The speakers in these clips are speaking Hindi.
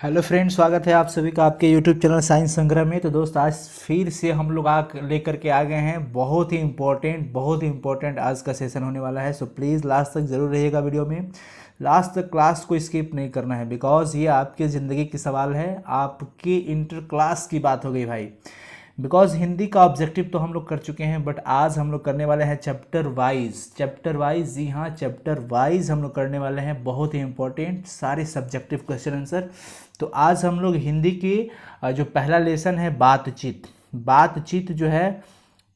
हेलो फ्रेंड्स, स्वागत है आप सभी का आपके यूट्यूब चैनल साइंस संग्रह में। तो दोस्त, आज फिर से हम लोग लेकर के आ गए हैं। बहुत ही इम्पोर्टेंट आज का सेशन होने वाला है। सो प्लीज़ लास्ट तक ज़रूर रहिएगा वीडियो में। लास्ट तक क्लास को स्किप नहीं करना है, बिकॉज ये आपके ज़िंदगी की सवाल है। आपकी इंटर क्लास की बात हो गई भाई। बिकॉज हिंदी का ऑब्जेक्टिव तो हम लोग कर चुके हैं, बट आज हम लोग करने वाले हैं चैप्टर वाइज। जी हाँ, चैप्टर वाइज हम लोग करने वाले हैं। बहुत ही इंपॉर्टेंट सारे सब्जेक्टिव क्वेश्चन आंसर। तो आज हम लोग हिंदी की जो पहला लेसन है बातचीत जो है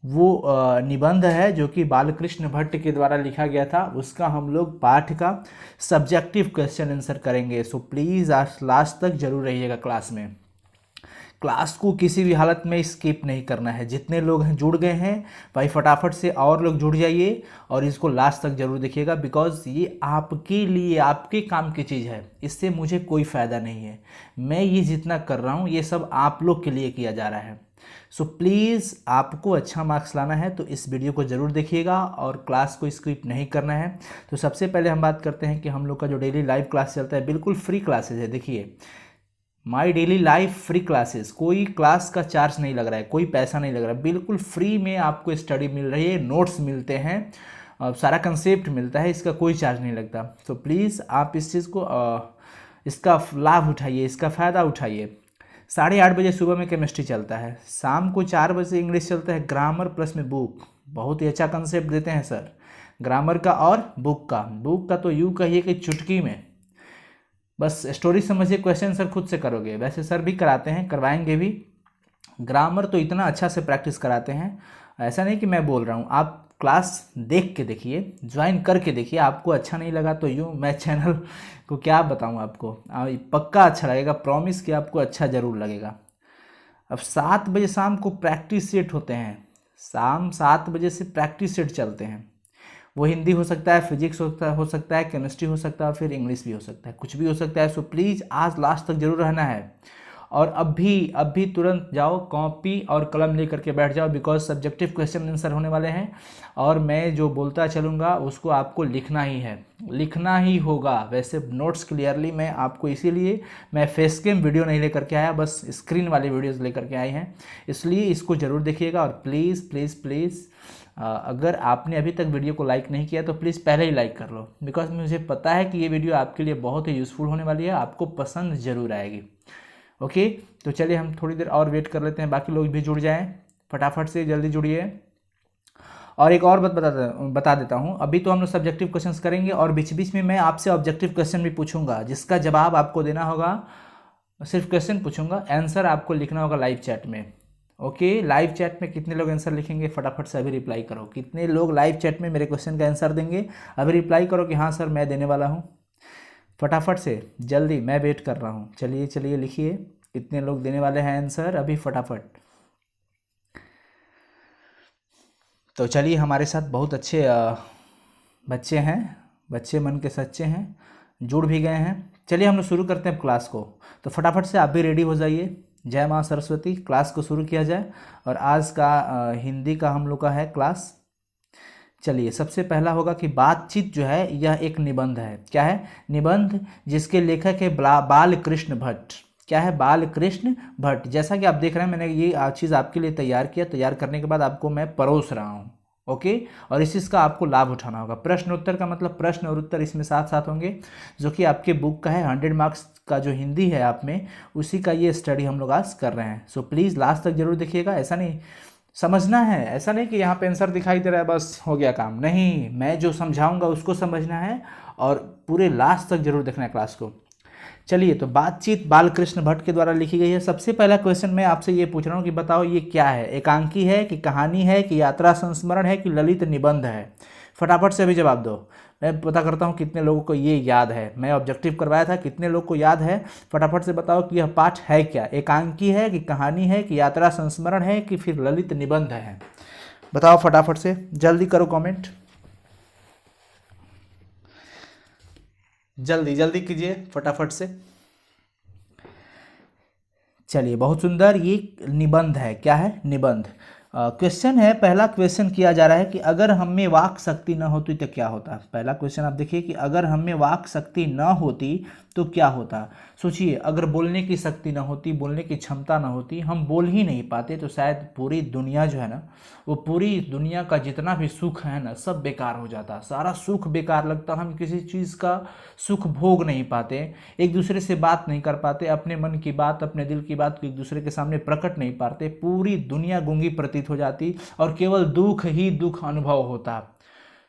वो निबंध है जो कि बालकृष्ण भट्ट के द्वारा लिखा गया था। उसका हम लोग पाठ का सब्जेक्टिव क्वेश्चन आंसर करेंगे। सो प्लीज़ आज लास्ट तक जरूर रहिएगा क्लास में। क्लास को किसी भी हालत में स्किप नहीं करना है। जितने लोग हैं जुड़ गए हैं भाई, फटाफट से और लोग जुड़ जाइए और इसको लास्ट तक जरूर देखिएगा, बिकॉज ये आपके लिए आपके काम की चीज़ है। इससे मुझे कोई फ़ायदा नहीं है। मैं ये जितना कर रहा हूँ ये सब आप लोग के लिए किया जा रहा है। सो प्लीज़ आपको अच्छा मार्क्स लाना है तो इस वीडियो को ज़रूर देखिएगा और क्लास को स्किप नहीं करना है। तो सबसे पहले हम बात करते हैं कि हम लोग का जो डेली लाइव क्लास चलता है, बिल्कुल फ्री क्लासेज है। देखिए, my daily life free classes, कोई क्लास का चार्ज नहीं लग रहा है, कोई पैसा नहीं लग रहा है, बिल्कुल फ्री में आपको स्टडी मिल रही है, नोट्स मिलते हैं, सारा कंसेप्ट मिलता है, इसका कोई चार्ज नहीं लगता। तो प्लीज़ आप इस चीज़ को इसका लाभ उठाइए, इसका फ़ायदा उठाइए। 8:30 बजे सुबह में केमिस्ट्री चलता है, शाम को 4 बजे इंग्लिश चलता है, ग्रामर प्लस में बुक। बहुत ही अच्छा कंसेप्ट देते हैं सर, ग्रामर का और बुक का तो यूँ कहिए कि चुटकी में। बस स्टोरी समझिए, क्वेश्चन सर खुद से करोगे। वैसे सर भी कराते हैं, करवाएंगे भी। ग्रामर तो इतना अच्छा से प्रैक्टिस कराते हैं, ऐसा नहीं कि मैं बोल रहा हूँ। आप क्लास देख के देखिए, ज्वाइन करके देखिए। आपको अच्छा नहीं लगा तो यूँ मैं चैनल को क्या बताऊँ आपको, पक्का अच्छा लगेगा, प्रॉमिस कि आपको अच्छा ज़रूर लगेगा। अब 7 बजे शाम को प्रैक्टिस सेट होते हैं, शाम 7 बजे से प्रैक्टिस सेट चलते हैं। वो हिंदी हो सकता है, फिजिक्स हो सकता है, केमिस्ट्री हो सकता है, और फिर इंग्लिश भी हो सकता है, कुछ भी हो सकता है। सो प्लीज़ आज लास्ट तक जरूर रहना है। और अभी तुरंत जाओ, कॉपी और कलम लेकर के बैठ जाओ, बिकॉज सब्जेक्टिव क्वेश्चन आंसर होने वाले हैं। और मैं जो बोलता चलूँगा उसको आपको लिखना ही है, लिखना ही होगा। वैसे नोट्स क्लियरली मैं आपको, इसीलिए मैं फेस कैम वीडियो नहीं लेकर के आया, बस स्क्रीन वाली वीडियोज़ लेकर के आए हैं। इसलिए इसको ज़रूर देखिएगा। और प्लीज़ प्लीज़ प्लीज़ अगर आपने अभी तक वीडियो को लाइक नहीं किया तो प्लीज़ पहले ही लाइक कर लो, बिकॉज मुझे पता है कि ये वीडियो आपके लिए बहुत ही यूज़फुल होने वाली है, आपको पसंद ज़रूर आएगी। ओके, तो चलिए हम थोड़ी देर और वेट कर लेते हैं, बाकी लोग भी जुड़ जाएं। फटाफट से जल्दी जुड़िए। और एक और बात बता देता हूँ, अभी तो हम लोग सब्जेक्टिव क्वेश्चंस करेंगे और बीच बीच में मैं आपसे ऑब्जेक्टिव क्वेश्चन भी पूछूंगा, जिसका जवाब आपको देना होगा। सिर्फ क्वेश्चन पूछूंगा, आंसर आपको लिखना होगा लाइव चैट में। ओके, लाइव चैट में कितने लोग आंसर लिखेंगे फटाफट से अभी रिप्लाई करो। कितने लोग लाइव चैट में मेरे क्वेश्चन का आंसर देंगे, अभी रिप्लाई करो कि हाँ सर मैं देने वाला हूँ। फटाफट से जल्दी, मैं वेट कर रहा हूँ। चलिए चलिए लिखिए, कितने लोग देने वाले हैं आंसर अभी फटाफट। तो चलिए, हमारे साथ बहुत अच्छे बच्चे हैं, बच्चे मन के सच्चे हैं, जुड़ भी गए हैं। चलिए हम लोग शुरू करते हैं क्लास को। तो फटाफट से आप भी रेडी हो जाइए। जय माँ सरस्वती, क्लास को शुरू किया जाए। और आज का हिंदी का हम लोग का है क्लास। चलिए, सबसे पहला होगा कि बातचीत जो है यह एक निबंध है। क्या है? निबंध, जिसके लेखक है बालकृष्ण भट्ट। क्या है? बालकृष्ण भट्ट। जैसा कि आप देख रहे हैं, मैंने ये चीज़ आपके लिए तैयार किया, तैयार करने के बाद आपको मैं परोस रहा हूँ। ओके, और इस चीज़ का आपको लाभ उठाना होगा। प्रश्न उत्तर का मतलब प्रश्न और उत्तर इसमें साथ साथ होंगे, जो कि आपके बुक का है। 100 मार्क्स का जो हिंदी है आप में, उसी का ये स्टडी हम लोग आज कर रहे हैं। सो प्लीज़ लास्ट तक जरूर देखिएगा। ऐसा नहीं समझना है, ऐसा नहीं कि यहाँ पे आंसर दिखाई दे रहा है बस हो गया काम, नहीं, मैं जो समझाऊंगा उसको समझना है और पूरे लास्ट तक जरूर देखना है क्लास को। चलिए, तो बातचीत बालकृष्ण भट्ट के द्वारा लिखी गई है। सबसे पहला क्वेश्चन मैं आपसे ये पूछ रहा हूँ कि बताओ ये क्या है? एकांकी है कि कहानी है कि यात्रा संस्मरण है कि ललित निबंध है? फटाफट से अभी जवाब दो। मैं पता करता हूँ कितने लोगों को ये याद है। मैं ऑब्जेक्टिव करवाया था, कितने लोग को याद है? फटाफट से बताओ कि यह पाठ है क्या? एकांकी है कि कहानी है कि यात्रा संस्मरण है कि फिर ललित निबंध है? बताओ फटाफट से, जल्दी करो कमेंट, जल्दी जल्दी कीजिए फटाफट से। चलिए, बहुत सुंदर, ये निबंध है। क्या है? निबंध। क्वेश्चन है, पहला क्वेश्चन किया जा रहा है कि अगर हम में वाक शक्ति न होती तो क्या होता? पहला क्वेश्चन आप देखिए कि अगर हम में वाक शक्ति न होती तो क्या होता। सोचिए, अगर बोलने की शक्ति ना होती, बोलने की क्षमता ना होती, हम बोल ही नहीं पाते, तो शायद पूरी दुनिया जो है ना, वो पूरी दुनिया का जितना भी सुख है ना, सब बेकार हो जाता, सारा सुख बेकार लगता, हम किसी चीज़ का सुख भोग नहीं पाते, एक दूसरे से बात नहीं कर पाते, अपने मन की बात, अपने दिल की बात को एक दूसरे के सामने प्रकट नहीं पाते, पूरी दुनिया गूंगी प्रतीत हो जाती और केवल दुख ही दुख अनुभव होता।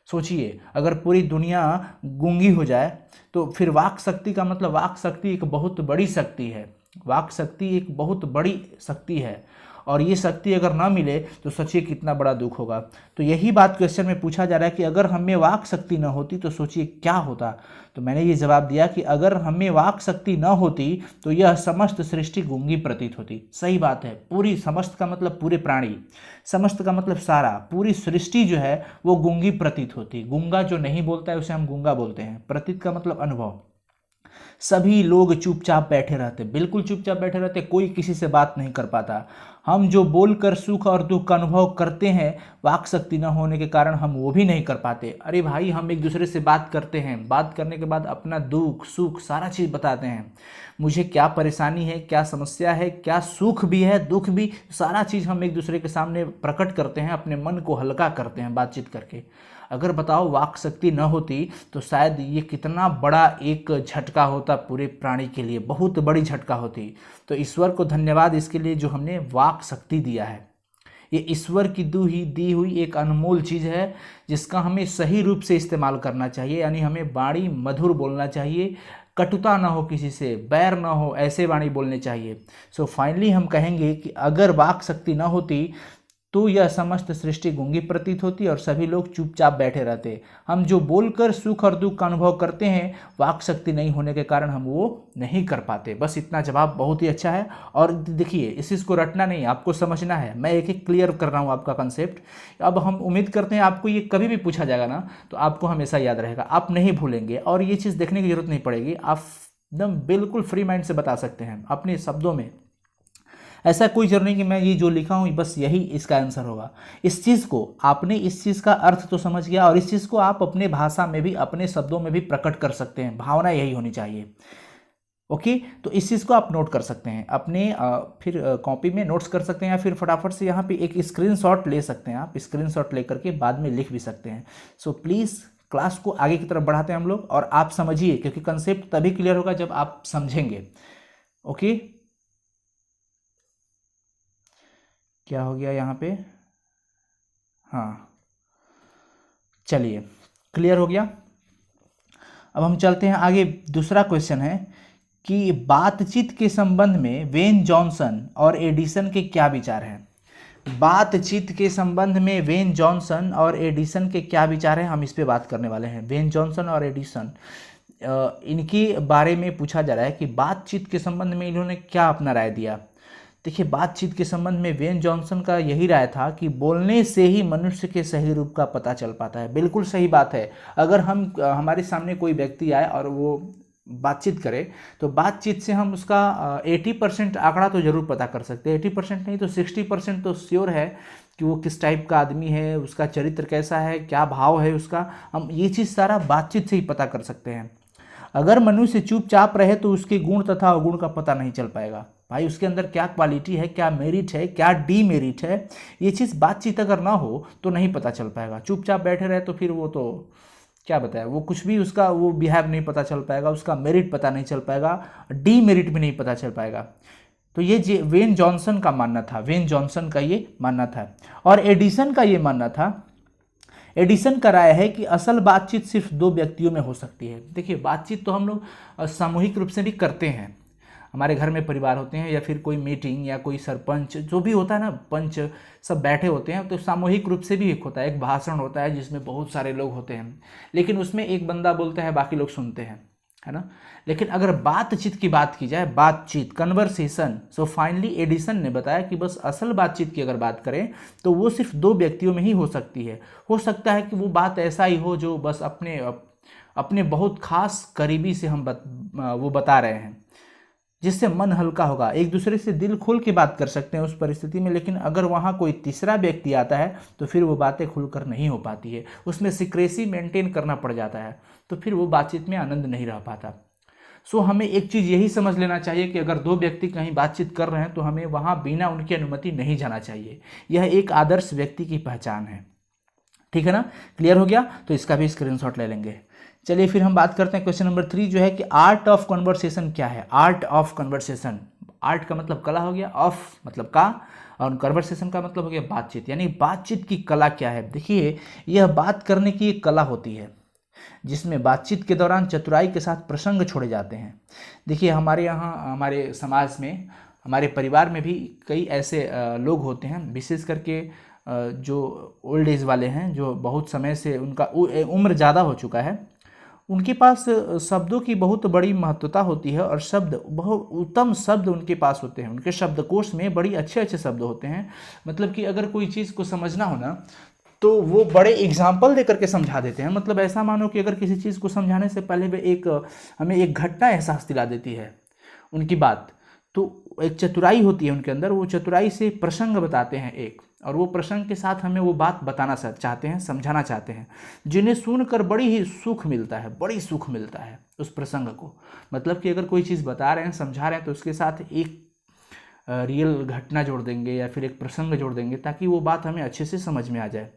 सोचिए, अगर पूरी दुनिया गूंगी हो जाए तो फिर वाक शक्ति का मतलब, वाक शक्ति एक बहुत बड़ी शक्ति है, वाक शक्ति एक बहुत बड़ी शक्ति है, और ये शक्ति अगर ना मिले तो सोचिए कितना बड़ा दुख होगा। तो यही बात क्वेश्चन में पूछा जा रहा है कि अगर हमें वाक शक्ति ना होती तो सोचिए क्या होता। तो मैंने ये जवाब दिया कि अगर हमें वाक शक्ति ना होती तो यह समस्त सृष्टि गूंगी प्रतीत होती। सही बात है, पूरी, समस्त का मतलब पूरे प्राणी, समस्त का मतलब सारा, पूरी सृष्टि जो है वो गूंगी प्रतीत होती। गूंगा जो नहीं बोलता है उसे हम गूंगा बोलते हैं। प्रतीत का मतलब अनुभव। सभी लोग चुपचाप बैठे रहते, बिल्कुल चुपचाप बैठे रहते, कोई किसी से बात नहीं कर पाता। हम जो बोलकर सुख और दुख का अनुभव करते हैं, वाक शक्ति न होने के कारण हम वो भी नहीं कर पाते। अरे भाई, हम एक दूसरे से बात करते हैं, बात करने के बाद अपना दुख सुख सारा चीज़ बताते हैं, मुझे क्या परेशानी है, क्या समस्या है, क्या सुख भी है, दुख भी, सारा चीज़ हम एक दूसरे के सामने प्रकट करते हैं, अपने मन को हल्का करते हैं बातचीत करके। अगर बताओ वाक शक्ति न होती तो शायद ये कितना बड़ा एक झटका होता पूरे प्राणी के लिए, बहुत बड़ी झटका होती। तो ईश्वर को धन्यवाद इसके लिए जो हमने वाक शक्ति दिया है। ये ईश्वर की दी हुई एक अनमोल चीज़ है जिसका हमें सही रूप से इस्तेमाल करना चाहिए, यानी हमें वाणी मधुर बोलना चाहिए, कटुता ना हो, किसी से बैर ना हो, ऐसे वाणी बोलने चाहिए। सो फाइनली हम कहेंगे कि अगर वाक शक्ति ना होती तो यह समस्त सृष्टि गूंगी प्रतीत होती और सभी लोग चुपचाप बैठे रहते। हम जो बोलकर सुख और दुख का अनुभव करते हैं, वाक शक्ति नहीं होने के कारण हम वो नहीं कर पाते। बस इतना जवाब बहुत ही अच्छा है। और देखिए, इस चीज़ को रटना नहीं, आपको समझना है, मैं एक एक क्लियर कर रहा हूँ आपका कंसेप्ट। अब हम उम्मीद करते हैं आपको ये कभी भी पूछा जाएगा ना तो आपको हमेशा याद रहेगा, आप नहीं भूलेंगे, और ये चीज़ देखने की जरूरत नहीं पड़ेगी, आप एकदम बिल्कुल फ्री माइंड से बता सकते हैं अपने शब्दों में। ऐसा कोई जरूरी नहीं कि मैं ये जो लिखा हूँ बस यही इसका आंसर होगा। इस चीज़ को आपने, इस चीज़ का अर्थ तो समझ गया, और इस चीज़ को आप अपने भाषा में भी, अपने शब्दों में भी प्रकट कर सकते हैं। भावना यही होनी चाहिए। ओके, तो इस चीज़ को आप नोट कर सकते हैं अपने फिर कॉपी में नोट्स कर सकते हैं, या फिर फटाफट से यहाँ पे एक स्क्रीनशॉट ले सकते हैं। आप स्क्रीनशॉट लेकर के बाद में लिख भी सकते हैं। सो प्लीज़ क्लास को आगे की तरफ बढ़ाते हैं हम लोग, और आप समझिए, क्योंकि कंसेप्ट तभी क्लियर होगा जब आप समझेंगे। ओके, क्या हो गया यहाँ पे? हाँ, चलिए, क्लियर हो गया। अब हम चलते हैं आगे। दूसरा क्वेश्चन है कि बातचीत के संबंध में वेन जॉनसन और एडिसन के क्या विचार हैं। बातचीत के संबंध में वेन जॉनसन और एडिसन के क्या विचार हैं, हम इस पे बात करने वाले हैं। वेन जॉनसन और एडिसन, इनके बारे में पूछा जा रहा है कि बातचीत के संबंध में इन्होंने क्या अपना राय दिया। देखिए, बातचीत के संबंध में वेन जॉनसन का यही राय था कि बोलने से ही मनुष्य के सही रूप का पता चल पाता है। बिल्कुल सही बात है। अगर हम, हमारे सामने कोई व्यक्ति आए और वो बातचीत करे, तो बातचीत से हम उसका 80% आंकड़ा तो जरूर पता कर सकते हैं। 80% नहीं तो 60% तो श्योर है कि वो किस टाइप का आदमी है, उसका चरित्र कैसा है, क्या भाव है उसका, हम ये चीज़ सारा बातचीत से ही पता कर सकते हैं। अगर मनुष्य चुपचाप रहे तो उसके गुण तथा अवगुण का पता नहीं चल पाएगा। भाई, उसके अंदर क्या क्वालिटी है, क्या मेरिट है, क्या डीमेरिट है, ये चीज़ बातचीत अगर ना हो तो नहीं पता चल पाएगा। चुपचाप बैठे रहे तो फिर वो तो क्या बताए, वो कुछ भी, उसका वो बिहेव नहीं पता चल पाएगा, उसका मेरिट पता नहीं चल पाएगा, डीमेरिट भी नहीं पता चल पाएगा। तो ये वेन जॉनसन का मानना था, वेन जॉनसन का ये मानना था। और एडिसन का ये मानना था, एडिसन का राय है कि असल बातचीत सिर्फ दो व्यक्तियों में हो सकती है। देखिए, बातचीत तो हम लोग सामूहिक रूप से भी करते हैं, हमारे घर में परिवार होते हैं, या फिर कोई मीटिंग या कोई सरपंच जो भी होता है ना, पंच सब बैठे होते हैं, तो सामूहिक रूप से भी एक होता है, एक भाषण होता है जिसमें बहुत सारे लोग होते हैं, लेकिन उसमें एक बंदा बोलता है, बाकी लोग सुनते हैं, है ना। लेकिन अगर बातचीत की बात की जाए, बातचीत, कन्वर्सेशन, सो फाइनली एडिसन ने बताया कि बस असल बातचीत की अगर बात करें तो वो सिर्फ दो व्यक्तियों में ही हो सकती है। हो सकता है कि वो बात ऐसा ही हो जो बस अपने बहुत खास करीबी से हम वो बता रहे हैं, जिससे मन हल्का होगा, एक दूसरे से दिल खोल के बात कर सकते हैं उस परिस्थिति में। लेकिन अगर वहाँ कोई तीसरा व्यक्ति आता है तो फिर वो बातें खुलकर नहीं हो पाती है, उसमें सीक्रेसी मेंटेन करना पड़ जाता है, तो फिर वो बातचीत में आनंद नहीं रह पाता। सो हमें एक चीज़ यही समझ लेना चाहिए कि अगर दो व्यक्ति कहीं बातचीत कर रहे हैं तो हमें वहाँ बिना उनकी अनुमति नहीं जाना चाहिए। यह एक आदर्श व्यक्ति की पहचान है। ठीक है ना, क्लियर हो गया? तो इसका भी स्क्रीनशॉट ले लेंगे। चलिए फिर हम बात करते हैं क्वेश्चन नंबर 3 जो है कि आर्ट ऑफ कन्वर्सेशन क्या है। आर्ट ऑफ कन्वर्सेशन, आर्ट का मतलब कला हो गया, ऑफ मतलब का, और कन्वर्सेशन का मतलब हो गया बातचीत, यानी बातचीत की कला क्या है। देखिए, यह बात करने की एक कला होती है जिसमें बातचीत के दौरान चतुराई के साथ प्रसंग छोड़े जाते हैं। देखिए, हमारे यहाँ, हमारे समाज में, हमारे परिवार में भी कई ऐसे लोग होते हैं, विशेष करके जो ओल्ड एज वाले हैं, जो बहुत समय से उनका उम्र ज़्यादा हो चुका है, उनके पास शब्दों की बहुत बड़ी महत्वता होती है और शब्द, बहुत उत्तम शब्द उनके पास होते हैं। उनके शब्दकोश में बड़ी अच्छे अच्छे शब्द होते हैं। मतलब कि अगर कोई चीज़ को समझना हो ना, तो वो बड़े एग्जाम्पल दे करके समझा देते हैं। मतलब ऐसा मानो कि अगर किसी चीज़ को समझाने से पहले वे हमें एक घटना एहसास दिला देती है उनकी बात, तो एक चतुराई होती है उनके अंदर। वो चतुराई से प्रसंग बताते हैं एक, और वो प्रसंग के साथ हमें वो बात बताना चाहते हैं, समझाना चाहते हैं, जिन्हें सुनकर बड़ी ही सुख मिलता है, बड़ी सुख मिलता है उस प्रसंग को। मतलब कि अगर कोई चीज़ बता रहे हैं, समझा रहे हैं, तो उसके साथ एक रियल घटना जोड़ देंगे या फिर एक प्रसंग जोड़ देंगे ताकि वो बात हमें अच्छे से समझ में आ जाए।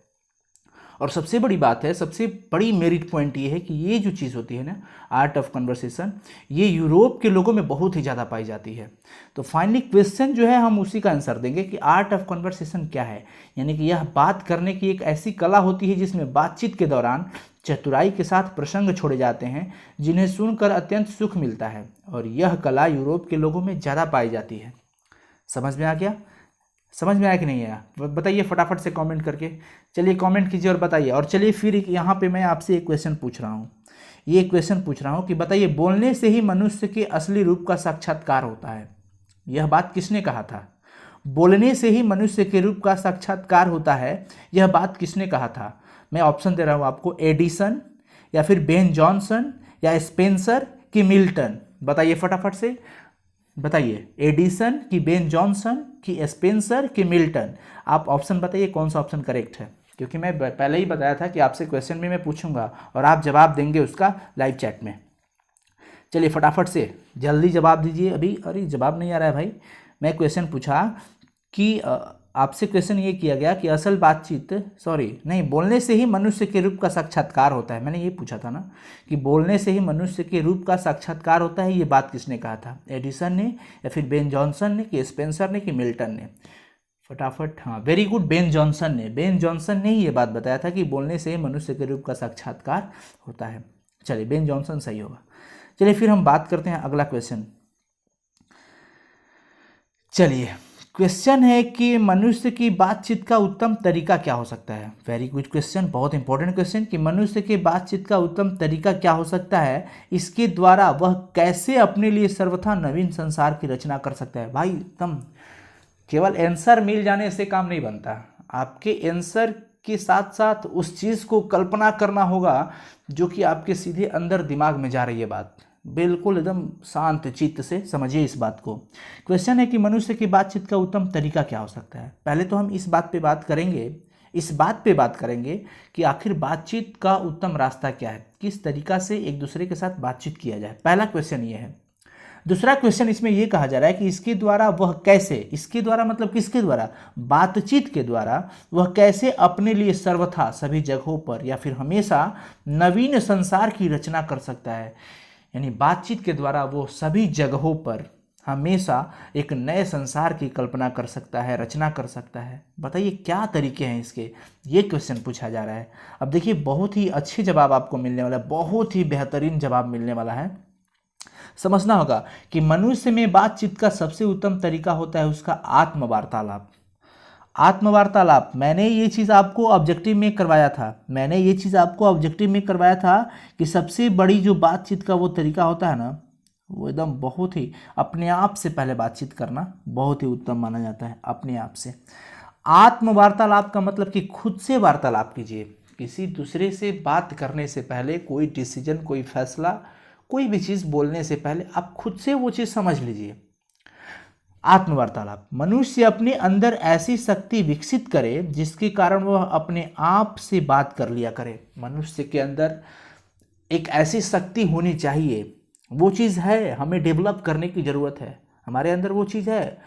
और सबसे बड़ी बात है, सबसे बड़ी मेरिट पॉइंट ये है कि ये जो चीज़ होती है ना, आर्ट ऑफ कन्वर्सेशन, ये यूरोप के लोगों में बहुत ही ज़्यादा पाई जाती है। तो फाइनली क्वेश्चन जो है हम उसी का आंसर देंगे कि आर्ट ऑफ कन्वर्सेशन क्या है। यानी कि यह बात करने की एक ऐसी कला होती है जिसमें बातचीत के दौरान चतुराई के साथ प्रसंग छोड़े जाते हैं जिन्हें सुनकर अत्यंत सुख मिलता है, और यह कला यूरोप के लोगों में ज़्यादा पाई जाती है। समझ में आ गया? समझ में आया कि नहीं आया? बताइए फटाफट से कमेंट करके। चलिए कमेंट कीजिए और बताइए। और चलिए फिर यहाँ पे मैं आपसे एक क्वेश्चन पूछ रहा हूँ। ये क्वेश्चन पूछ रहा हूँ कि बताइए, बोलने से ही मनुष्य के असली रूप का साक्षात्कार होता है। यह बात किसने कहा था? बोलने से ही मनुष्य के रूप का साक्षात्कार होता है, यह बात किसने कहा था? मैं ऑप्शन दे रहा हूँ आपको, एडिसन, या फिर बेन जॉनसन, या स्पेंसर की मिल्टन। बताइए फटाफट से बताइए, एडिसन की बेन जॉनसन की स्पेंसर की मिल्टन। आप ऑप्शन बताइए कौन सा ऑप्शन करेक्ट है, क्योंकि मैं पहले ही बताया था कि आपसे क्वेश्चन में मैं पूछूंगा और आप जवाब देंगे उसका लाइव चैट में। चलिए फटाफट से जल्दी जवाब दीजिए। अभी अरे जवाब नहीं आ रहा है भाई। मैं क्वेश्चन पूछा कि आपसे क्वेश्चन ये किया गया कि असल बातचीत, सॉरी नहीं, बोलने से ही मनुष्य के रूप का साक्षात्कार होता है। मैंने ये पूछा था ना कि बोलने से ही मनुष्य के रूप का साक्षात्कार होता है, ये बात किसने कहा था? एडिसन ने, या फिर बेन जॉनसन ने, कि स्पेंसर ने, कि मिल्टन ने? फटाफट, हाँ वेरी गुड, बेन जॉनसन ने। बेन जॉनसन ने ही ये बात बताया था कि बोलने से ही मनुष्य के रूप का साक्षात्कार होता है। चलिए बेन जॉनसन सही होगा। चलिए फिर हम बात करते हैं अगला क्वेश्चन। चलिए क्वेश्चन है कि मनुष्य की बातचीत का उत्तम तरीका क्या हो सकता है। वेरी गुड क्वेश्चन, बहुत इंपॉर्टेंट क्वेश्चन, कि मनुष्य के बातचीत का उत्तम तरीका क्या हो सकता है, इसके द्वारा वह कैसे अपने लिए सर्वथा नवीन संसार की रचना कर सकता है। भाई एकदम, केवल आंसर मिल जाने से काम नहीं बनता, आपके आंसर के साथ साथ उस चीज़ को कल्पना करना होगा जो कि आपके सीधे अंदर दिमाग में जा रही है बात। बिल्कुल एकदम शांत चित्त से समझिए इस बात को। क्वेश्चन है कि मनुष्य की बातचीत का उत्तम तरीका क्या हो सकता है। पहले तो हम इस बात पे बात करेंगे कि आखिर बातचीत का उत्तम रास्ता क्या है, किस तरीका से एक दूसरे के साथ बातचीत किया जाए। पहला क्वेश्चन ये है। दूसरा क्वेश्चन इसमें यह कहा जा रहा है कि इसके द्वारा वह कैसे, इसके द्वारा मतलब किसके द्वारा? बातचीत के द्वारा वह कैसे अपने लिए सर्वथा सभी जगहों पर या फिर हमेशा नवीन संसार की रचना कर सकता है। यानी बातचीत के द्वारा वो सभी जगहों पर हमेशा एक नए संसार की कल्पना कर सकता है, रचना कर सकता है। बताइए क्या तरीके हैं इसके, ये क्वेश्चन पूछा जा रहा है। अब देखिए बहुत ही अच्छे जवाब आपको मिलने वाला है, बहुत ही बेहतरीन जवाब मिलने वाला है। समझना होगा कि मनुष्य में बातचीत का सबसे उत्तम तरीका होता है उसका आत्मवार्तालाप। आत्मवार्तालाप, मैंने ये चीज़ आपको ऑब्जेक्टिव में करवाया था, कि सबसे बड़ी जो बातचीत का वो तरीका होता है ना, वो एकदम बहुत ही अपने आप से पहले बातचीत करना बहुत ही उत्तम माना जाता है, अपने आप से। आत्मवार्तालाप का मतलब कि खुद से वार्तालाप कीजिए। किसी दूसरे से बात करने से पहले, कोई डिसीजन, कोई फैसला, कोई भी चीज़ बोलने से पहले आप खुद से वो चीज़ समझ लीजिए। आत्मवार्तालाप, मनुष्य अपने अंदर ऐसी शक्ति विकसित करे जिसके कारण वह अपने आप से बात कर लिया करे। मनुष्य के अंदर एक ऐसी शक्ति होनी चाहिए वो चीज़ है, हमें डेवलप करने की ज़रूरत है, हमारे अंदर वो चीज़ है,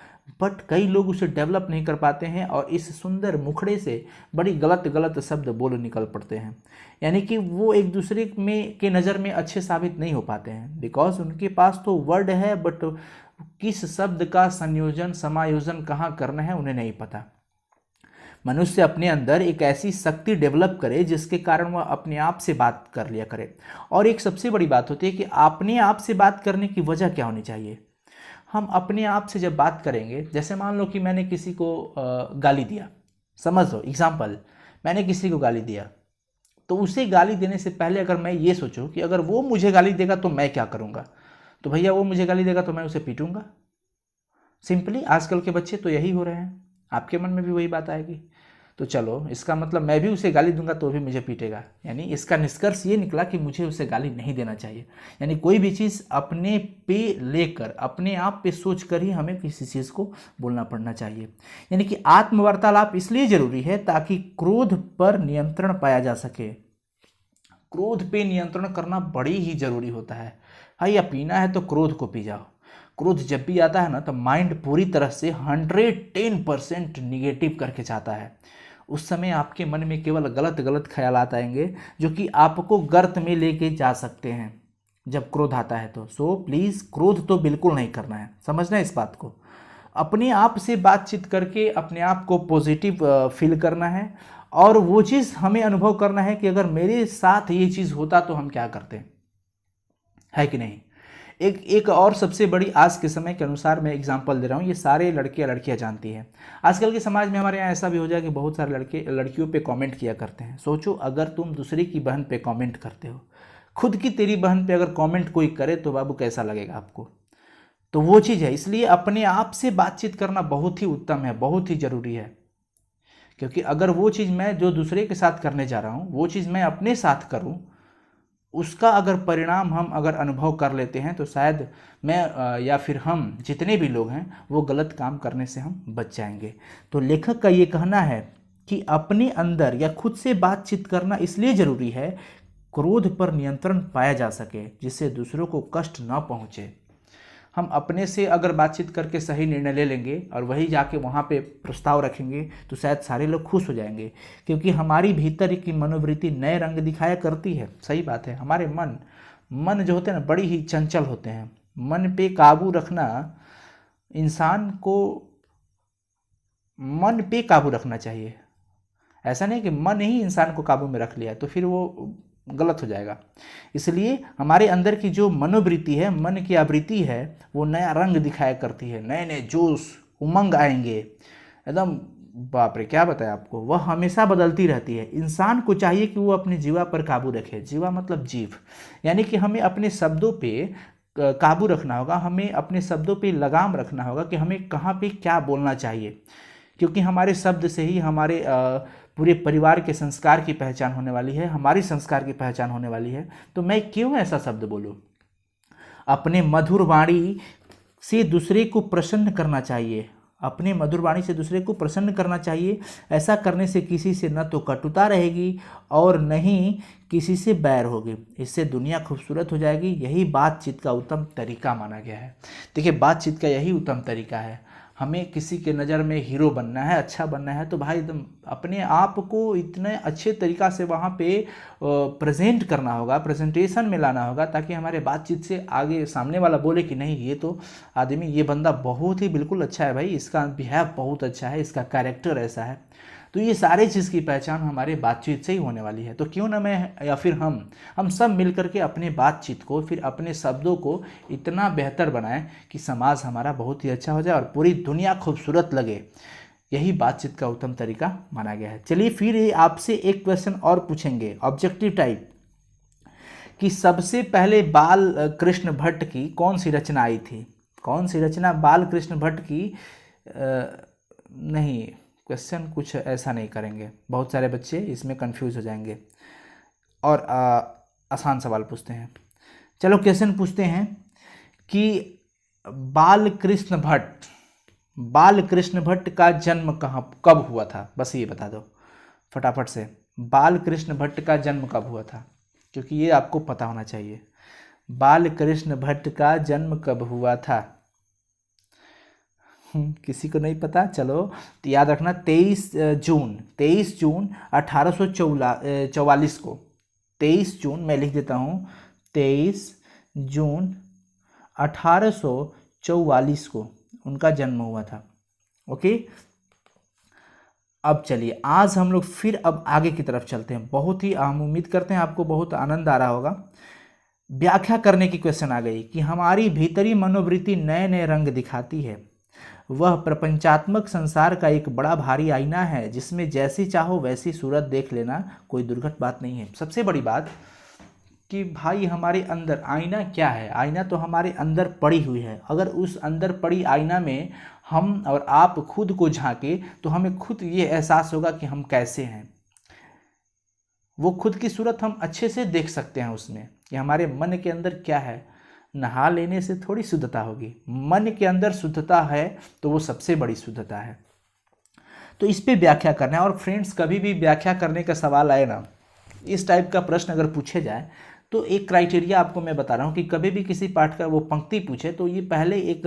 बट कई लोग उसे डेवलप नहीं कर पाते हैं और इस सुंदर मुखड़े से बड़ी गलत गलत शब्द बोल निकल पड़ते हैं। यानी कि वो एक दूसरे में के नज़र में अच्छे साबित नहीं हो पाते हैं, बिकॉज उनके पास तो वर्ड है बट किस शब्द का संयोजन समायोजन कहाँ करना है उन्हें नहीं पता। मनुष्य अपने अंदर एक ऐसी शक्ति डेवलप करे जिसके कारण वह अपने आप से बात कर लिया करे। और एक सबसे बड़ी बात होती है कि अपने आप से बात करने की वजह क्या होनी चाहिए। हम अपने आप से जब बात करेंगे, जैसे मान लो कि मैंने किसी को गाली दिया, समझ लो एग्जाम्पल, मैंने किसी को गाली दिया, तो उसे गाली देने से पहले अगर मैं ये सोचूं कि अगर वो मुझे गाली देगा तो मैं क्या करूँगा, तो भैया वो मुझे गाली देगा तो मैं उसे पीटूंगा। सिंपली आजकल के बच्चे तो यही हो रहे हैं, आपके मन में भी वही बात आएगी। तो चलो, इसका मतलब मैं भी उसे गाली दूंगा तो भी मुझे पीटेगा, यानी इसका निष्कर्ष ये निकला कि मुझे उसे गाली नहीं देना चाहिए। यानी कोई भी चीज़ अपने पे लेकर, अपने आप पे सोच कर ही हमें किसी चीज़ को बोलना पड़ना चाहिए। यानी कि आत्मवार्तालाप इसलिए जरूरी है ताकि क्रोध पर नियंत्रण पाया जा सके। क्रोध पे नियंत्रण करना बड़ी ही जरूरी होता है। हाँ, या पीना है तो क्रोध को पी जाओ। क्रोध जब भी आता है ना तो माइंड पूरी तरह से 110% निगेटिव करके जाता है। उस समय आपके मन में केवल गलत गलत ख्यालात आएंगे जो कि आपको गर्त में लेके जा सकते हैं जब क्रोध आता है तो। सो प्लीज़ क्रोध तो बिल्कुल नहीं करना है, समझना है इस बात को। अपने आप से बातचीत करके अपने आप को पॉजिटिव फील करना है और वो चीज़ हमें अनुभव करना है कि अगर मेरे साथ ये चीज़ होता तो हम क्या करते, है कि नहीं। एक और सबसे बड़ी आज के समय के अनुसार मैं एग्जांपल दे रहा हूँ, ये सारे लड़के लड़कियाँ जानती हैं। आजकल के समाज में हमारे यहाँ ऐसा भी हो जाए कि बहुत सारे लड़के लड़कियों पे कमेंट किया करते हैं। सोचो, अगर तुम दूसरे की बहन पे कमेंट करते हो, खुद की तेरी बहन पे अगर कमेंट कोई करे तो बाबू कैसा लगेगा आपको। तो वो चीज़ है, इसलिए अपने आप से बातचीत करना बहुत ही उत्तम है, बहुत ही ज़रूरी है। क्योंकि अगर वो चीज़ मैं जो दूसरे के साथ करने जा रहा हूँ वो चीज़ मैं अपने साथ करूँ, उसका अगर परिणाम हम अगर अनुभव कर लेते हैं तो शायद मैं या फिर हम जितने भी लोग हैं वो गलत काम करने से हम बच जाएंगे। तो लेखक का ये कहना है कि अपने अंदर या खुद से बातचीत करना इसलिए ज़रूरी है क्रोध पर नियंत्रण पाया जा सके, जिससे दूसरों को कष्ट ना पहुँचे। हम अपने से अगर बातचीत करके सही निर्णय ले लेंगे और वही जाके वहाँ पे प्रस्ताव रखेंगे तो शायद सारे लोग खुश हो जाएंगे, क्योंकि हमारी भीतर की मनोवृत्ति नए रंग दिखाया करती है। सही बात है, हमारे मन जो होते हैं ना बड़ी ही चंचल होते हैं। मन पे काबू रखना, इंसान को मन पे काबू रखना चाहिए। ऐसा नहीं कि मन ही इंसान को काबू में रख लिया तो फिर वो गलत हो जाएगा। इसलिए हमारे अंदर की जो मनोवृत्ति है, मन की आवृत्ति है, वो नया रंग दिखाया करती है, नए नए जोश उमंग आएंगे एकदम। बाप रे, क्या बताएं आपको, वह हमेशा बदलती रहती है। इंसान को चाहिए कि वो अपनी जीवा पर काबू रखे। जीवा मतलब जीव, यानी कि हमें अपने शब्दों पे काबू रखना होगा, हमें अपने शब्दों पे लगाम रखना होगा कि हमें कहाँ पे क्या बोलना चाहिए, क्योंकि हमारे शब्द से ही हमारे पूरे परिवार के संस्कार की पहचान होने वाली है, हमारी संस्कार की पहचान होने वाली है। तो मैं क्यों ऐसा शब्द बोलूं। अपने मधुर वाणी से दूसरे को प्रसन्न करना चाहिए, अपने मधुर वाणी से दूसरे को प्रसन्न करना चाहिए। ऐसा करने से किसी से न तो कटुता रहेगी और न ही किसी से बैर होगी, इससे दुनिया खूबसूरत हो जाएगी। यही बातचीत का उत्तम तरीका माना गया है। देखिए, बातचीत का यही उत्तम तरीका है। हमें किसी के नज़र में हीरो बनना है, अच्छा बनना है, तो भाई एकदम अपने आप को इतने अच्छे तरीक़ा से वहाँ पे प्रेजेंट करना होगा, प्रेजेंटेशन में लाना होगा, ताकि हमारे बातचीत से आगे सामने वाला बोले कि नहीं, ये तो आदमी, ये बंदा बहुत ही बिल्कुल अच्छा है भाई, इसका बिहेव बहुत अच्छा है, इसका कैरेक्टर ऐसा है। तो ये सारे चीज़ की पहचान हमारे बातचीत से ही होने वाली है। तो क्यों ना मैं या फिर हम सब मिल करके अपने बातचीत को, फिर अपने शब्दों को इतना बेहतर बनाएं कि समाज हमारा बहुत ही अच्छा हो जाए और पूरी दुनिया खूबसूरत लगे। यही बातचीत का उत्तम तरीका माना गया है। चलिए फिर आपसे एक क्वेश्चन और पूछेंगे ऑब्जेक्टिव टाइप, कि सबसे पहले बाल कृष्ण भट्ट की कौन सी रचना आई थी। कौन सी रचना बाल कृष्ण भट्ट की नहीं, क्वेश्चन कुछ ऐसा नहीं करेंगे, बहुत सारे बच्चे इसमें कंफ्यूज हो जाएंगे। और आसान सवाल पूछते हैं। चलो क्वेश्चन पूछते हैं कि बाल कृष्ण भट्ट का जन्म कब हुआ था। बस ये बता दो फटाफट से, बाल कृष्ण भट्ट का जन्म कब हुआ था, क्योंकि ये आपको पता होना चाहिए। बाल कृष्ण भट्ट का जन्म कब हुआ था? किसी को नहीं पता? चलो तो याद रखना 23 जून 1844 को। 23 जून, मैं लिख देता हूँ, 23 जून 1844 को उनका जन्म हुआ था। ओके, अब चलिए आज हम लोग फिर अब आगे की तरफ चलते हैं। बहुत ही हम उम्मीद करते हैं आपको बहुत आनंद आ रहा होगा। व्याख्या करने की क्वेश्चन आ गई कि हमारी भीतरी मनोवृत्ति नए नए रंग दिखाती है। वह प्रपंचात्मक संसार का एक बड़ा भारी आईना है जिसमें जैसी चाहो वैसी सूरत देख लेना कोई दुर्घट बात नहीं है। सबसे बड़ी बात कि भाई हमारे अंदर आईना क्या है? आईना तो हमारे अंदर पड़ी हुई है। अगर उस अंदर पड़ी आईना में हम और आप खुद को झांके तो हमें खुद ये एहसास होगा कि हम कैसे हैं। वो खुद की सूरत हम अच्छे से देख सकते हैं उसमें कि हमारे मन के अंदर क्या है। नहा लेने से थोड़ी शुद्धता होगी, मन के अंदर शुद्धता है तो वो सबसे बड़ी शुद्धता है। तो इस पे व्याख्या करना है। और फ्रेंड्स, कभी भी व्याख्या करने का सवाल आए ना, इस टाइप का प्रश्न अगर पूछे जाए तो एक क्राइटेरिया आपको मैं बता रहा हूँ कि कभी भी किसी पाठ का वो पंक्ति पूछे तो ये पहले एक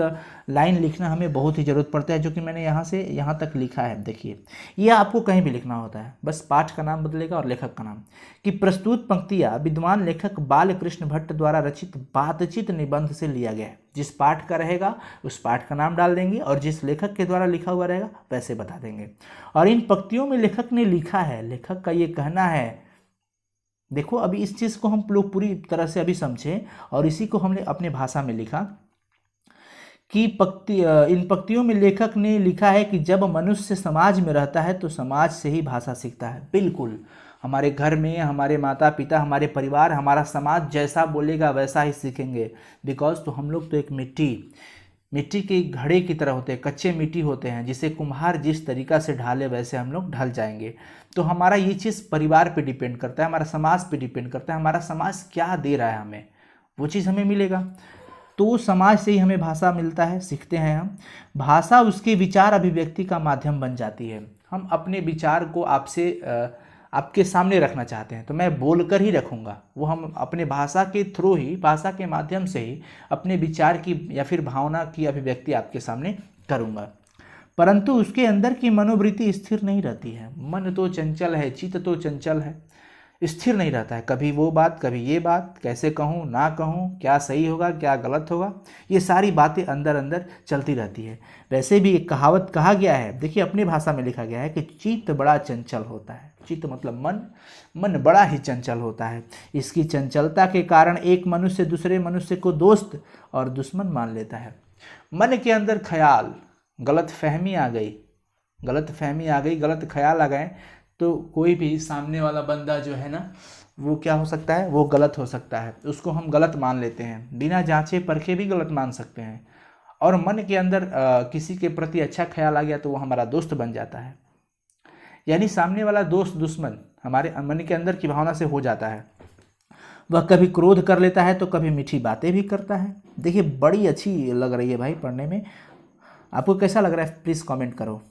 लाइन लिखना हमें बहुत ही ज़रूरत पड़ता है, जो कि मैंने यहाँ से यहाँ तक लिखा है। देखिए, ये आपको कहीं भी लिखना होता है, बस पाठ का नाम बदलेगा और लेखक का नाम। कि प्रस्तुत पंक्तियाँ विद्वान लेखक बाल कृष्ण भट्ट द्वारा रचित बातचीत निबंध से लिया गया है। जिस पाठ का रहेगा उस पाठ का नाम डाल देंगे और जिस लेखक के द्वारा लिखा हुआ रहेगा वैसे बता देंगे। और इन पंक्तियों में लेखक ने लिखा है, लेखक का ये कहना है। देखो, अभी इस चीज़ को हम लोग पूरी तरह से अभी समझें और इसी को हमने अपने भाषा में लिखा कि इन पंक्तियों में लेखक ने लिखा है कि जब मनुष्य समाज में रहता है तो समाज से ही भाषा सीखता है। बिल्कुल, हमारे घर में हमारे माता पिता, हमारे परिवार, हमारा समाज जैसा बोलेगा वैसा ही सीखेंगे। बिकॉज तो हम लोग तो एक मिट्टी के घड़े की तरह होते हैं, कच्चे मिट्टी होते हैं, जिसे कुम्हार जिस तरीका से ढाले वैसे हम लोग ढल जाएंगे। तो हमारा ये चीज़ परिवार पे डिपेंड करता है, हमारा समाज पे डिपेंड करता है, हमारा समाज क्या दे रहा है हमें, वो चीज़ हमें मिलेगा। तो समाज से ही हमें भाषा मिलता है, सीखते हैं हम। भाषा उसके विचार अभिव्यक्ति का माध्यम बन जाती है। हम अपने विचार को आपके सामने रखना चाहते हैं तो मैं बोलकर ही रखूँगा, वो हम अपने भाषा के थ्रू ही, भाषा के माध्यम से ही अपने विचार की या फिर भावना की अभिव्यक्ति आपके सामने करूँगा। परंतु उसके अंदर की मनोवृत्ति स्थिर नहीं रहती है। मन तो चंचल है, चित्त तो चंचल है, स्थिर नहीं रहता है। कभी वो बात, कभी ये बात, कैसे कहूँ ना कहूँ, क्या सही होगा क्या गलत होगा, ये सारी बातें अंदर अंदर चलती रहती है। वैसे भी एक कहावत कहा गया है, देखिए अपनी भाषा में लिखा गया है कि चित्त बड़ा चंचल होता है। चित्त मतलब मन बड़ा ही चंचल होता है। इसकी चंचलता के कारण एक मनुष्य दूसरे मनुष्य को दोस्त और दुश्मन मान लेता है। मन के अंदर ख्याल, गलत फहमी आ गई, गलत ख्याल आ गए तो कोई भी सामने वाला बंदा जो है ना, वो क्या हो सकता है, वो गलत हो सकता है। उसको हम गलत मान लेते हैं, बिना जांचे परखे भी गलत मान सकते हैं। और मन के अंदर किसी के प्रति अच्छा ख्याल आ गया तो वो हमारा दोस्त बन जाता है। यानी सामने वाला दोस्त दुश्मन हमारे मन के अंदर की भावना से हो जाता है। वह कभी क्रोध कर लेता है तो कभी मीठी बातें भी करता है। देखिए, बड़ी अच्छी लग रही है भाई पढ़ने में। आपको कैसा लग रहा है प्लीज़ कमेंट करो।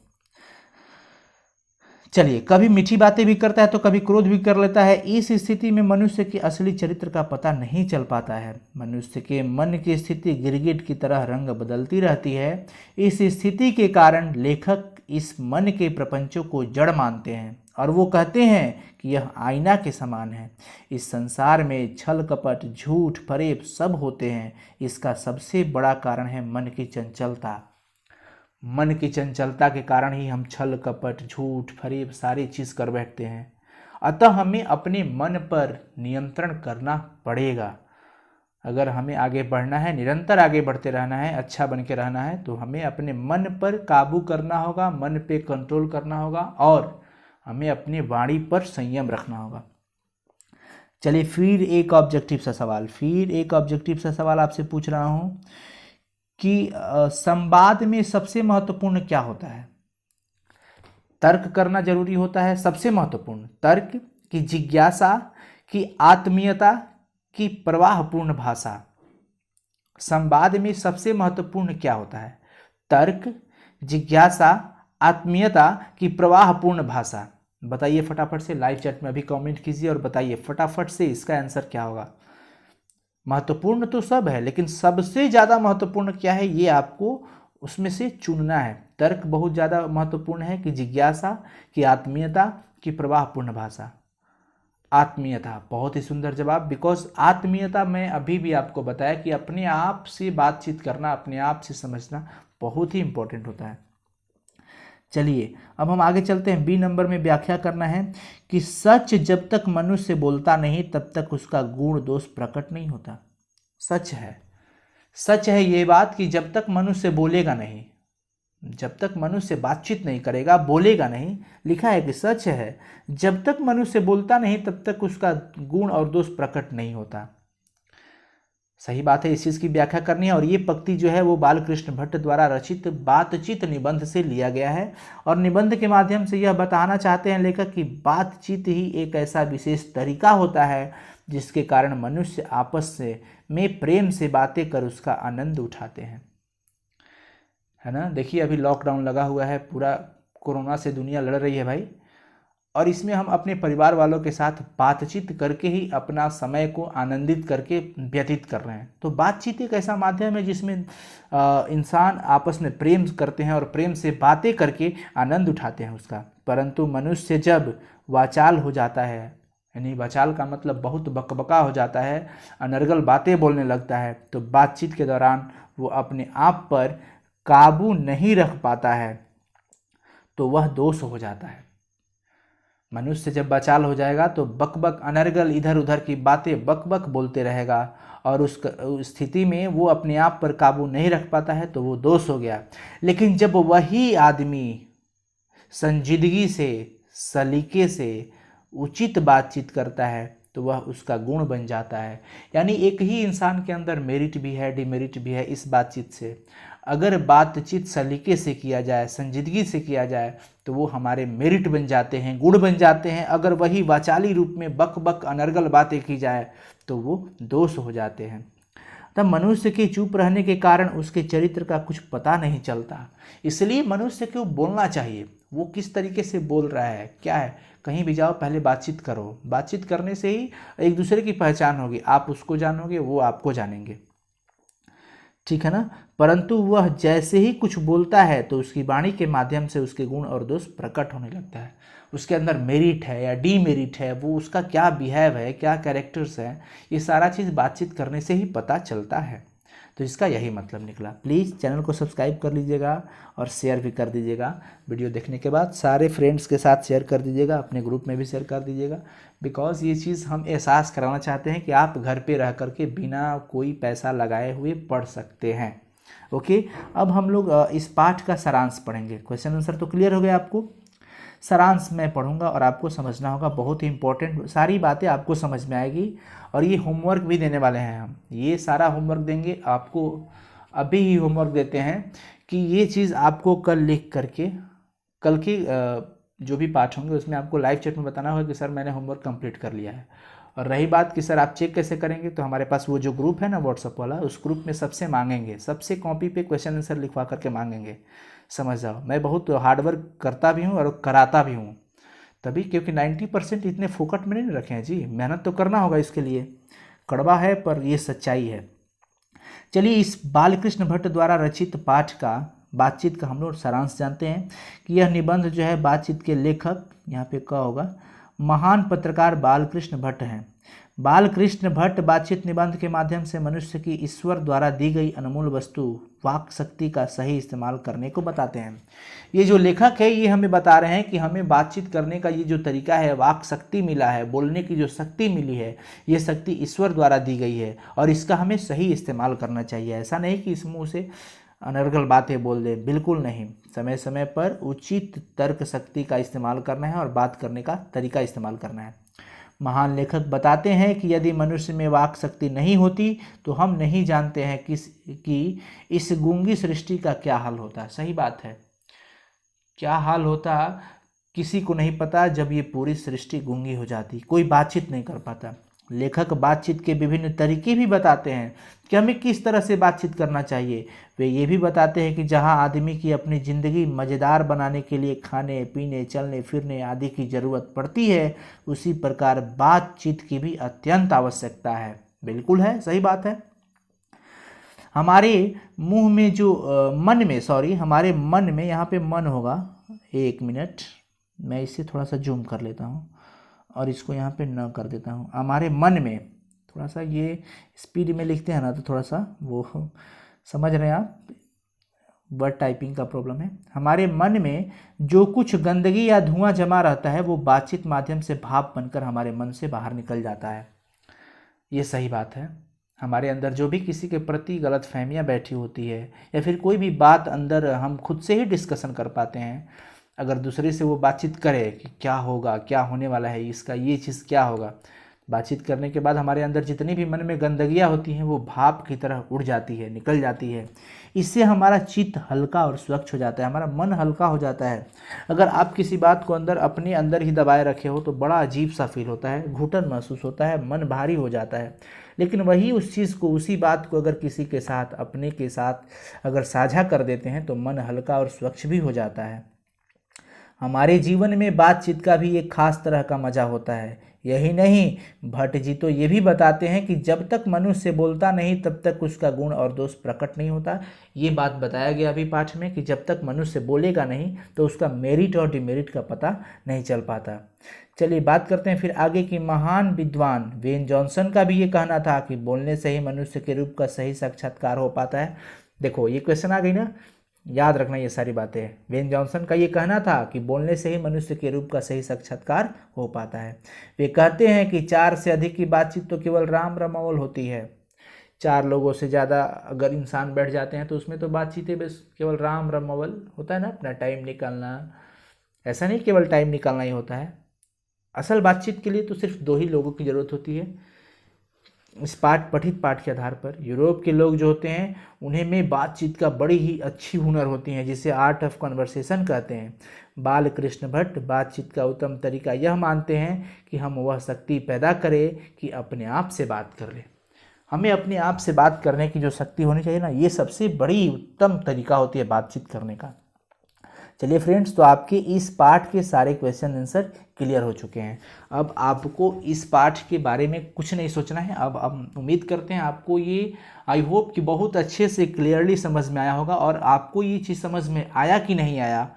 चलिए, कभी मीठी बातें भी करता है तो कभी क्रोध भी कर लेता है। इस स्थिति में मनुष्य के असली चरित्र का पता नहीं चल पाता है। मनुष्य के मन की स्थिति गिरगिट की तरह रंग बदलती रहती है। इस स्थिति के कारण लेखक इस मन के प्रपंचों को जड़ मानते हैं और वो कहते हैं कि यह आईना के समान है। इस संसार में छल कपट, झूठ, फरेब सब होते हैं। इसका सबसे बड़ा कारण है मन की चंचलता। मन की चंचलता के कारण ही हम छल कपट, झूठ, फरेब सारी चीज़ कर बैठते हैं। अतः हमें अपने मन पर नियंत्रण करना पड़ेगा। अगर हमें आगे बढ़ना है, निरंतर आगे बढ़ते रहना है, अच्छा बन के रहना है, तो हमें अपने मन पर काबू करना होगा, मन पे कंट्रोल करना होगा और हमें अपनी वाणी पर संयम रखना होगा। चलिए, फिर एक ऑब्जेक्टिव सा सवाल आपसे पूछ रहा हूँ कि संवाद में सबसे महत्वपूर्ण क्या होता है? तर्क करना जरूरी होता है, सबसे महत्वपूर्ण तर्क की जिज्ञासा, की आत्मीयता, की प्रवाहपूर्ण भाषा। संवाद में सबसे महत्वपूर्ण क्या होता है? तर्क, जिज्ञासा, आत्मीयता, की प्रवाहपूर्ण भाषा। बताइए फटाफट से, लाइव चैट में अभी कमेंट कीजिए और बताइए फटाफट से इसका आंसर क्या होगा। महत्वपूर्ण तो सब है, लेकिन सबसे ज़्यादा महत्वपूर्ण क्या है ये आपको उसमें से चुनना है। तर्क बहुत ज़्यादा महत्वपूर्ण है कि जिज्ञासा, कि आत्मीयता, कि प्रवाहपूर्ण भाषा। आत्मीयता, बहुत ही सुंदर जवाब। बिकॉज आत्मीयता में अभी भी आपको बताया कि अपने आप से बातचीत करना, अपने आप से समझना बहुत ही इंपॉर्टेंट होता है। चलिए अब हम आगे चलते हैं। बी नंबर में व्याख्या करना है कि सच जब तक मनुष्य बोलता नहीं तब तक उसका गुण दोष प्रकट नहीं होता। सच है, सच है ये बात कि जब तक मनुष्य बोलेगा नहीं, जब तक मनुष्य बातचीत नहीं करेगा, बोलेगा नहीं, लिखा है कि सच है, जब तक मनुष्य बोलता नहीं तब तक उसका गुण और दोष प्रकट नहीं होता। सही बात है, इस चीज़ की व्याख्या करनी है। और ये पंक्ति जो है वो बालकृष्ण भट्ट द्वारा रचित बातचीत निबंध से लिया गया है। और निबंध के माध्यम से यह बताना चाहते हैं लेखक कि बातचीत ही एक ऐसा विशेष तरीका होता है जिसके कारण मनुष्य आपस में प्रेम से बातें कर उसका आनंद उठाते हैं, है ना। देखिए अभी लॉकडाउन लगा हुआ है, पूरा कोरोना से दुनिया लड़ रही है भाई, और इसमें हम अपने परिवार वालों के साथ बातचीत करके ही अपना समय को आनंदित करके व्यतीत कर रहे हैं। तो बातचीत एक ऐसा माध्यम है जिसमें इंसान आपस में प्रेम करते हैं और प्रेम से बातें करके आनंद उठाते हैं उसका। परंतु मनुष्य जब वाचाल हो जाता है, यानी वाचाल का मतलब बहुत बकबका हो जाता है, अनर्गल बातें बोलने लगता है, तो बातचीत के दौरान वो अपने आप पर काबू नहीं रख पाता है, तो वह दोष हो जाता है। मनुष्य जब वाचाल हो जाएगा तो बकबक अनर्गल इधर उधर की बातें बकबक बोलते रहेगा, और उस स्थिति में वो अपने आप पर काबू नहीं रख पाता है, तो वो दोष हो गया। लेकिन जब वही आदमी संजीदगी से, सलीके से उचित बातचीत करता है तो वह उसका गुण बन जाता है। यानी एक ही इंसान के अंदर मेरिट भी है, डिमेरिट भी है इस बातचीत से। अगर बातचीत सलीके से किया जाए, संजीदगी से किया जाए, तो वो हमारे मेरिट बन जाते हैं, गुण बन जाते हैं। अगर वही वाचाली रूप में बक बक अनर्गल बातें की जाए तो वो दोष हो जाते हैं। तब मनुष्य के चुप रहने के कारण उसके चरित्र का कुछ पता नहीं चलता। इसलिए मनुष्य को बोलना चाहिए, वो किस तरीके से बोल रहा है, क्या है। कहीं भी जाओ पहले बातचीत करो, बातचीत करने से ही एक दूसरे की पहचान होगी, आप उसको जानोगे, वो आपको जानेंगे, ठीक है ना। परंतु वह जैसे ही कुछ बोलता है तो उसकी वाणी के माध्यम से उसके गुण और दोष प्रकट होने लगता है। उसके अंदर मेरिट है या डीमेरिट है, वो उसका क्या बिहेव है, क्या कैरेक्टर्स है, ये सारा चीज़ बातचीत करने से ही पता चलता है। तो इसका यही मतलब निकला। प्लीज़ चैनल को सब्सक्राइब कर लीजिएगा और शेयर भी कर दीजिएगा। वीडियो देखने के बाद सारे फ्रेंड्स के साथ शेयर कर दीजिएगा, अपने ग्रुप में भी शेयर कर दीजिएगा। बिकॉज ये चीज़ हम एहसास कराना चाहते हैं कि आप घर पे रह करके बिना कोई पैसा लगाए हुए पढ़ सकते हैं। ओके, अब हम लोग इस पाठ का सारांश पढ़ेंगे। क्वेश्चन आंसर तो क्लियर हो गया आपको। सारांश मैं पढ़ूंगा और आपको समझना होगा, बहुत ही इंपॉर्टेंट, सारी बातें आपको समझ में आएगी। और ये होमवर्क भी देने वाले हैं हम, ये सारा होमवर्क देंगे आपको, अभी ही होमवर्क देते हैं कि ये चीज़ आपको कल लिख करके, कल की जो भी पाठ होंगे उसमें आपको लाइव चैट में बताना होगा कि सर मैंने होमवर्क कंप्लीट कर लिया है। और रही बात कि सर आप चेक कैसे करेंगे, तो हमारे पास वो जो ग्रुप है ना व्हाट्सअप वाला, उस ग्रुप में सबसे मांगेंगे, सबसे कॉपी पे क्वेश्चन आंसर लिखवा करके मांगेंगे। समझ जाओ, मैं बहुत हार्डवर्क करता भी हूँ और कराता भी हूँ तभी, क्योंकि 90% इतने फोकट में नहीं रखे हैं जी, मेहनत तो करना होगा इसके लिए। कड़वा है पर ये सच्चाई है। चलिए इस बालकृष्ण भट्ट द्वारा रचित पाठ का, बातचीत का हम लोग सारांश जानते हैं कि यह निबंध जो है बातचीत के लेखक, यहाँ पे क्या होगा, महान पत्रकार बालकृष्ण भट्ट हैं। बालकृष्ण भट्ट बातचीत निबंध के माध्यम से मनुष्य की ईश्वर द्वारा दी गई अनमोल वस्तु वाक शक्ति का सही इस्तेमाल करने को बताते हैं। ये जो लेखक है ये हमें बता रहे हैं कि हमें बातचीत करने का ये जो तरीका है, वाक शक्ति मिला है, बोलने की जो शक्ति मिली है, ये शक्ति ईश्वर द्वारा दी गई है और इसका हमें सही इस्तेमाल करना चाहिए। ऐसा नहीं कि इस मुँह से अनर्गल बातें बोल दे, बिल्कुल नहीं। समय समय पर उचित तर्क शक्ति का इस्तेमाल करना है और बात करने का तरीका इस्तेमाल करना है। महान लेखक बताते हैं कि यदि मनुष्य में वाक शक्ति नहीं होती तो हम नहीं जानते हैं कि इस गूंगी सृष्टि का क्या हाल होता। सही बात है, क्या हाल होता किसी को नहीं पता जब ये पूरी सृष्टि गूंगी हो जाती, कोई बातचीत नहीं कर पाता। लेखक बातचीत के विभिन्न तरीके भी बताते हैं कि हमें किस तरह से बातचीत करना चाहिए। वे ये भी बताते हैं कि जहां आदमी की अपनी ज़िंदगी मज़ेदार बनाने के लिए खाने पीने, चलने फिरने आदि की ज़रूरत पड़ती है, उसी प्रकार बातचीत की भी अत्यंत आवश्यकता है। बिल्कुल है, सही बात है। हमारे मुंह में जो मन में, सॉरी, हमारे मन में, यहाँ पे मन होगा, 1 मिनट, मैं इसे थोड़ा सा जूम कर लेता हूँ और इसको यहाँ पे न कर देता हूँ। हमारे मन में, थोड़ा सा ये स्पीड में लिखते हैं ना तो थोड़ा सा वो समझ रहे हैं आप, वर्ड टाइपिंग का प्रॉब्लम है। हमारे मन में जो कुछ गंदगी या धुआं जमा रहता है वो बातचीत माध्यम से भाप बनकर हमारे मन से बाहर निकल जाता है। ये सही बात है। हमारे अंदर जो भी किसी के प्रति गलत फहमियाँ बैठी होती है या फिर कोई भी बात अंदर हम खुद से ही डिस्कशन कर पाते हैं, अगर दूसरे से वो बातचीत करे कि क्या होगा, क्या होने वाला है इसका, ये चीज़ क्या होगा, बातचीत करने के बाद हमारे अंदर जितनी भी मन में गंदगियाँ होती हैं वो भाप की तरह उड़ जाती है, निकल जाती है। इससे हमारा चित्त हल्का और स्वच्छ हो जाता है, हमारा मन हल्का हो जाता है। अगर आप किसी बात को अपने अंदर ही दबाए रखे हो तो बड़ा अजीब सा फील होता है, घुटन महसूस होता है, मन भारी हो जाता है। लेकिन वही उस चीज़ को, उसी बात को अगर किसी के साथ, अपने के साथ अगर साझा कर देते हैं तो मन हल्का और स्वच्छ भी हो जाता है। हमारे जीवन में बातचीत का भी एक खास तरह का मजा होता है। यही नहीं, भट्ट जी तो ये भी बताते हैं कि जब तक मनुष्य बोलता नहीं तब तक उसका गुण और दोष प्रकट नहीं होता। ये बात बताया गया अभी पाठ में कि जब तक मनुष्य बोलेगा नहीं तो उसका मेरिट और डिमेरिट का पता नहीं चल पाता। चलिए बात करते हैं फिर आगे की। महान विद्वान वेन जॉनसन का भी ये कहना था कि बोलने से ही मनुष्य के रूप का सही साक्षात्कार हो पाता है। देखो ये क्वेश्चन आ गई ना, याद रखना ये सारी बातें। वेन जॉनसन का ये कहना था कि बोलने से ही मनुष्य के रूप का सही साक्षात्कार हो पाता है। वे कहते हैं कि 4 से अधिक की बातचीत तो केवल राम रमावल होती है। 4 लोगों से ज़्यादा अगर इंसान बैठ जाते हैं तो उसमें तो बातचीतें बस केवल राम रमावल होता है ना, अपना टाइम निकालना। ऐसा नहीं केवल टाइम निकालना ही होता है, असल बातचीत के लिए तो सिर्फ 2 ही लोगों की ज़रूरत होती है। इस पठित पाठ के आधार पर यूरोप के लोग जो होते हैं उन्हें में बातचीत का बड़ी ही अच्छी हुनर होती है, जिसे आर्ट ऑफ कन्वर्सेशन कहते हैं। बालकृष्ण भट्ट बातचीत का उत्तम तरीका यह मानते हैं कि हम वह शक्ति पैदा करें कि अपने आप से बात कर लें। हमें अपने आप से बात करने की जो शक्ति होनी चाहिए ना, ये सबसे बड़ी उत्तम तरीका होती है बातचीत करने का। चलिए फ्रेंड्स, तो आपके इस पाठ के सारे क्वेश्चन आंसर क्लियर हो चुके हैं। अब आपको इस पाठ के बारे में कुछ नहीं सोचना है। अब हम उम्मीद करते हैं आपको ये, आई होप कि बहुत अच्छे से क्लियरली समझ में आया होगा। और आपको ये चीज़ समझ में आया कि नहीं आया,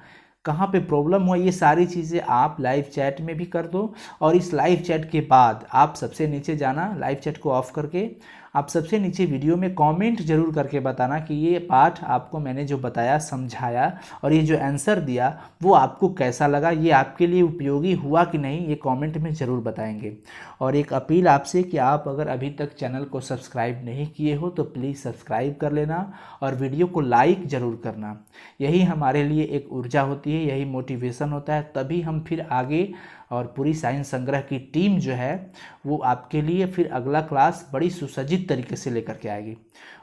कहाँ पे प्रॉब्लम हुआ, ये सारी चीज़ें आप लाइव चैट में भी कर दो। और इस लाइव चैट के बाद आप सबसे नीचे जाना, लाइव चैट को ऑफ करके आप सबसे नीचे वीडियो में कमेंट जरूर करके बताना कि ये पाठ आपको मैंने जो बताया, समझाया और ये जो आंसर दिया वो आपको कैसा लगा, ये आपके लिए उपयोगी हुआ कि नहीं, ये कमेंट में ज़रूर बताएंगे। और एक अपील आपसे कि आप अगर अभी तक चैनल को सब्सक्राइब नहीं किए हो तो प्लीज़ सब्सक्राइब कर लेना और वीडियो को लाइक ज़रूर करना। यही हमारे लिए एक ऊर्जा होती है, यही मोटिवेशन होता है, तभी हम फिर आगे और पूरी साइंस संग्रह की टीम जो है वो आपके लिए फिर अगला क्लास बड़ी सुसज्जित तरीके से लेकर के आएगी।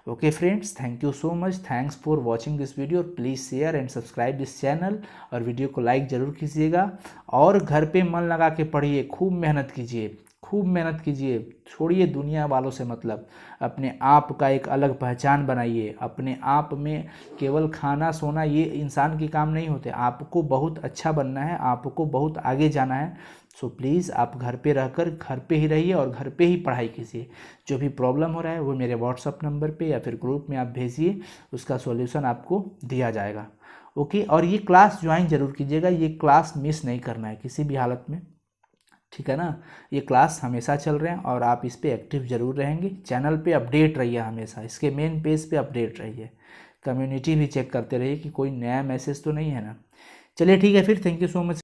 Okay friends, thank you so much, thanks for watching this video. Please share and subscribe this channel और वीडियो को लाइक ज़रूर कीजिएगा। और घर पे मन लगा के पढ़िए, खूब मेहनत कीजिए, खूब मेहनत कीजिए, छोड़िए दुनिया वालों से मतलब। अपने आप का एक अलग पहचान बनाइए। अपने आप में केवल खाना सोना ये इंसान के काम नहीं होते, आपको बहुत अच्छा बनना है, आपको बहुत आगे जाना है। सो प्लीज़ आप घर पे रहकर घर पे ही रहिए और घर पे ही पढ़ाई कीजिए। जो भी प्रॉब्लम हो रहा है वो मेरे व्हाट्सअप नंबर पे या फिर ग्रुप में आप भेजिए, उसका सॉल्यूशन आपको दिया जाएगा। ओके, और ये क्लास ज्वाइन जरूर कीजिएगा, ये क्लास मिस नहीं करना है किसी भी हालत में, ठीक है ना। ये क्लास हमेशा चल रहे हैं और आप इस पर एक्टिव ज़रूर रहेंगे। चैनल पे अपडेट रहिए हमेशा, इसके मेन पेज पे अपडेट रहिए। कम्युनिटी भी चेक करते रहिए कि कोई नया मैसेज तो नहीं है ना। चलिए ठीक है फिर, थैंक यू सो मच।